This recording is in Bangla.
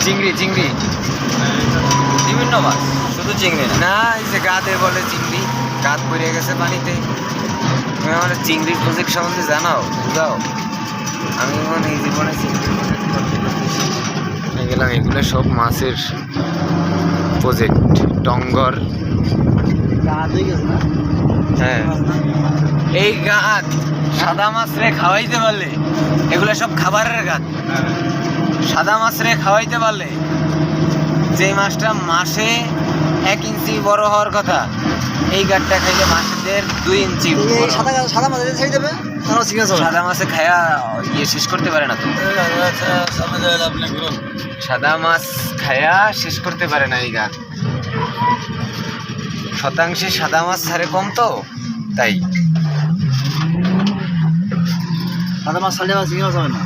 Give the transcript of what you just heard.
চিংড়ি চিংড়ি বিভিন্ন মাছ, শুধু চিংড়ি না। না, এই যে গাদে বলে চিংড়ি, গাদ পড়ে গেছে পানিতে। তুমি আমার চিংড়ির প্রজেক্ট সম্বন্ধে জানাও, বুঝাও। আমি মনে এই জীবনে চিংড়ির প্রজেক্ট করতে গেলাম। এগুলো সব মাছের প্রজেক্ট। টঙ্গর, হ্যাঁ, এই গাদ সাদা মাছ রে খাওয়াইতে পারলে, এগুলো সব খাবারের গাদ। সাদা মাছ রে খাওয়াইতে পারলে, যে মাছটা মাসে 1 ইঞ্চি বড় হওয়ার কথা, এই গাদটা খাইলে মাছেদের 2 ইঞ্চি। সাদা মাছ ছেড়ে দেবে, সাদা মাছে খায়া শেষ করতে পারে না তো। সাদা মাছ খায়া শেষ করতে পারে না এই গাদ। শতাংশে সাদা মাছ ছাড়ে কম তো, তাই। সাদা মাছ ছাড়লে মাছ হবে না।